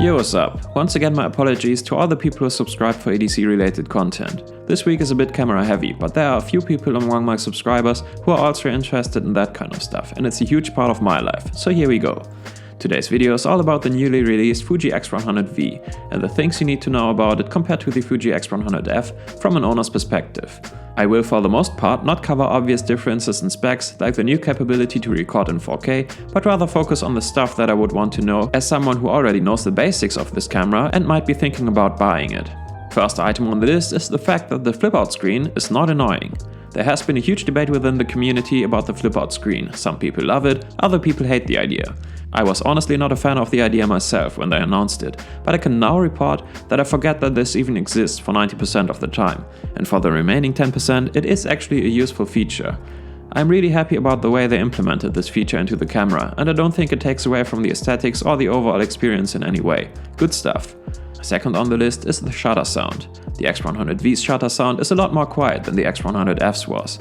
Yo, what's up? Once again my apologies to all the people who subscribe for ADC related content. This week is a bit camera heavy, but there are a few people among my subscribers who are also interested in that kind of stuff, and it's a huge part of my life, so here we go. Today's video is all about the newly released Fuji X100V and the things you need to know about it compared to the Fuji X100F from an owner's perspective. I will for the most part not cover obvious differences in specs like the new capability to record in 4K, but rather focus on the stuff that I would want to know as someone who already knows the basics of this camera and might be thinking about buying it. First item on the list is the fact that the flip-out screen is not annoying. There has been a huge debate within the community about the flip-out screen. Some people love it, other people hate the idea. I was honestly not a fan of the idea myself when they announced it, but I can now report that I forget that this even exists for 90% of the time, and for the remaining 10% it is actually a useful feature. I'm really happy about the way they implemented this feature into the camera, and I don't think it takes away from the aesthetics or the overall experience in any way. Good stuff. Second on the list is the shutter sound. The X100V's shutter sound is a lot more quiet than the X100F's was.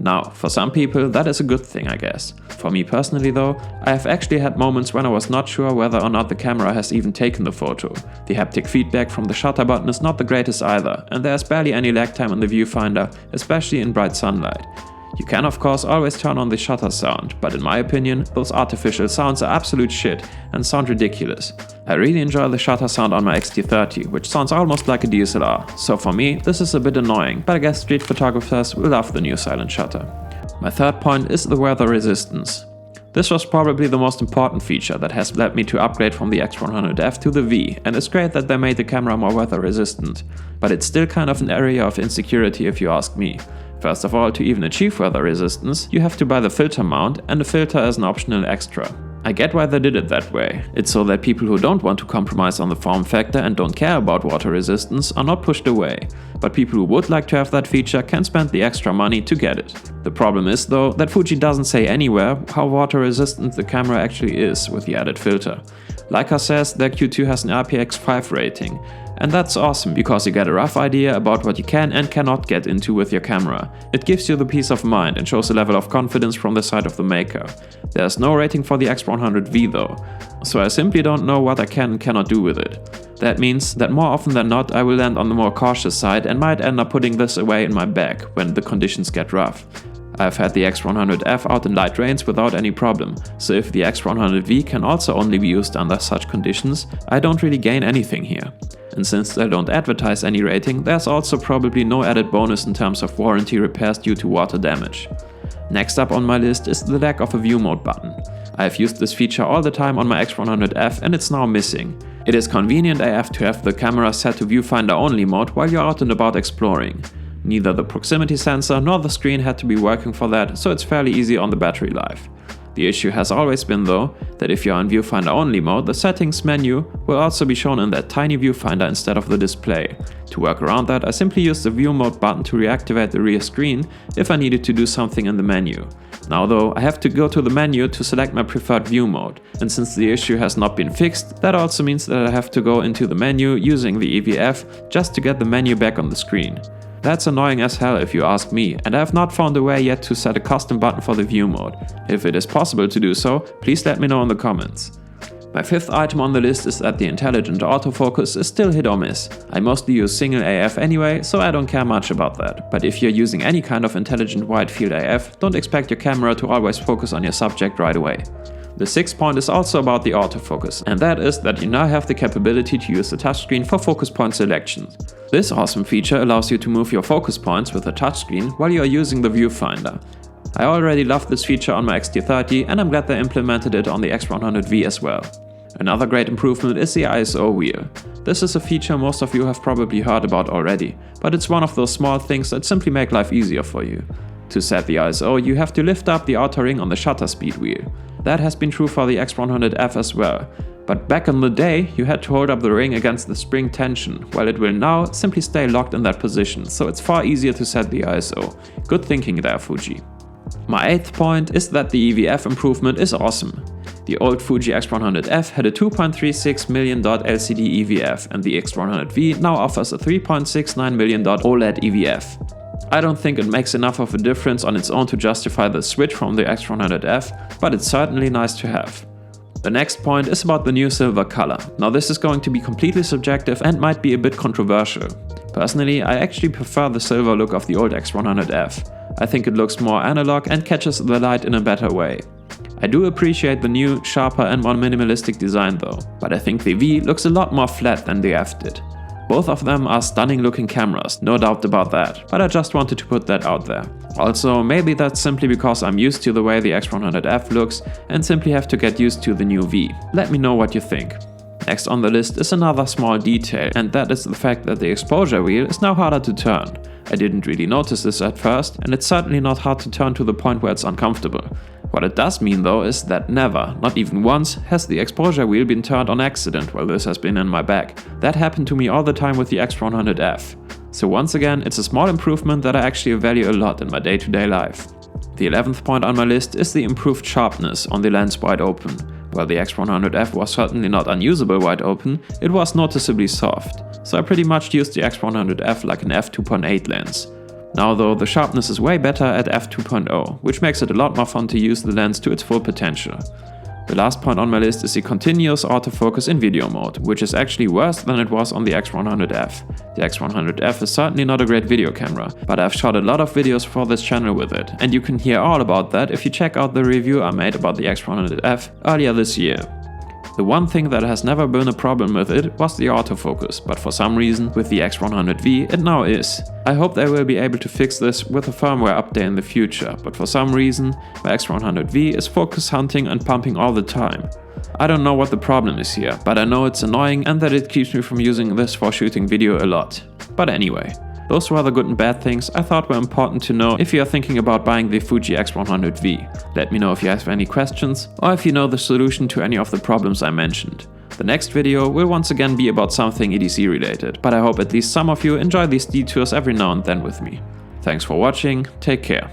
Now, for some people that is a good thing, I guess. For me personally though, I have actually had moments when I was not sure whether or not the camera has even taken the photo. The haptic feedback from the shutter button is not the greatest either, and there's barely any lag time in the viewfinder, especially in bright sunlight. You can of course always turn on the shutter sound, but in my opinion, those artificial sounds are absolute shit and sound ridiculous. I really enjoy the shutter sound on my X-T30, which sounds almost like a DSLR, so for me this is a bit annoying, but I guess street photographers will love the new silent shutter. My third point is the weather resistance. This was probably the most important feature that has led me to upgrade from the X100F to the V, and it's great that they made the camera more weather resistant, but it's still kind of an area of insecurity if you ask me. First of all, to even achieve weather resistance, you have to buy the filter mount, and the filter is an optional extra. I get why they did it that way. It's so that people who don't want to compromise on the form factor and don't care about water resistance are not pushed away, but people who would like to have that feature can spend the extra money to get it. The problem is though that Fuji doesn't say anywhere how water resistant the camera actually is with the added filter. Leica says their Q2 has an IPX5 rating, and that's awesome because you get a rough idea about what you can and cannot get into with your camera. It gives you the peace of mind and shows a level of confidence from the side of the maker. There's no rating for the X100V though, so I simply don't know what I can and cannot do with it. That means that more often than not I will land on the more cautious side and might end up putting this away in my bag when the conditions get rough. I've had the X100F out in light rains without any problem, so if the X100V can also only be used under such conditions, I don't really gain anything here. And since they don't advertise any rating, there's also probably no added bonus in terms of warranty repairs due to water damage. Next up on my list is the lack of a view mode button. I've used this feature all the time on my X100F and it's now missing. It is convenient AF to have the camera set to viewfinder only mode while you're out and about exploring. Neither the proximity sensor nor the screen had to be working for that, so it's fairly easy on the battery life. The issue has always been though, that if you're in viewfinder only mode, the settings menu will also be shown in that tiny viewfinder instead of the display. To work around that, I simply used the view mode button to reactivate the rear screen if I needed to do something in the menu. Now though, I have to go to the menu to select my preferred view mode, and since the issue has not been fixed, that also means that I have to go into the menu using the EVF just to get the menu back on the screen. That's annoying as hell if you ask me, and I have not found a way yet to set a custom button for the view mode. If it is possible to do so, please let me know in the comments. My fifth item on the list is that the intelligent autofocus is still hit or miss. I mostly use single AF anyway, so I don't care much about that. But if you're using any kind of intelligent wide field AF, don't expect your camera to always focus on your subject right away. The sixth point is also about the autofocus, and that is that you now have the capability to use the touchscreen for focus point selections. This awesome feature allows you to move your focus points with the touchscreen while you are using the viewfinder. I already love this feature on my X-T30 and I'm glad they implemented it on the X100V as well. Another great improvement is the ISO wheel. This is a feature most of you have probably heard about already, but it's one of those small things that simply make life easier for you. To set the ISO, you have to lift up the outer ring on the shutter speed wheel. That has been true for the X100F as well, but back in the day you had to hold up the ring against the spring tension, while it will now simply stay locked in that position, so it's far easier to set the ISO. Good thinking there, Fuji. My eighth point is that the EVF improvement is awesome. The old Fuji X100F had a 2.36 million dot LCD EVF, and the X100V now offers a 3.69 million dot OLED EVF. I don't think it makes enough of a difference on its own to justify the switch from the X100F, but it's certainly nice to have. The next point is about the new silver color. Now this is going to be completely subjective and might be a bit controversial. Personally, I actually prefer the silver look of the old X100F. I think it looks more analog and catches the light in a better way. I do appreciate the new, sharper and more minimalistic design though, but I think the V looks a lot more flat than the F did. Both of them are stunning looking cameras, no doubt about that, but I just wanted to put that out there. Also, maybe that's simply because I'm used to the way the X100F looks and simply have to get used to the new V. Let me know what you think. Next on the list is another small detail, and that is the fact that the exposure wheel is now harder to turn. I didn't really notice this at first, and it's certainly not hard to turn to the point where it's uncomfortable. What it does mean though is that never, not even once, has the exposure wheel been turned on accident while this has been in my bag. That happened to me all the time with the X100F. So once again, it's a small improvement that I actually value a lot in my day-to-day life. The 11th point on my list is the improved sharpness on the lens wide open. While the X100F was certainly not unusable wide open, it was noticeably soft. So I pretty much used the X100F like an f2.8 lens. Now though, the sharpness is way better at f2.0, which makes it a lot more fun to use the lens to its full potential. The last point on my list is the continuous autofocus in video mode, which is actually worse than it was on the X100F. The X100F is certainly not a great video camera, but I've shot a lot of videos for this channel with it, and you can hear all about that if you check out the review I made about the X100F earlier this year. The one thing that has never been a problem with it was the autofocus, but for some reason with the X100V it now is. I hope they will be able to fix this with a firmware update in the future, but for some reason my X100V is focus hunting and pumping all the time. I don't know what the problem is here, but I know it's annoying and that it keeps me from using this for shooting video a lot. But anyway, those were the good and bad things I thought were important to know if you are thinking about buying the Fuji X100V. Let me know if you have any questions or if you know the solution to any of the problems I mentioned. The next video will once again be about something EDC related, but I hope at least some of you enjoy these detours every now and then with me. Thanks for watching, take care.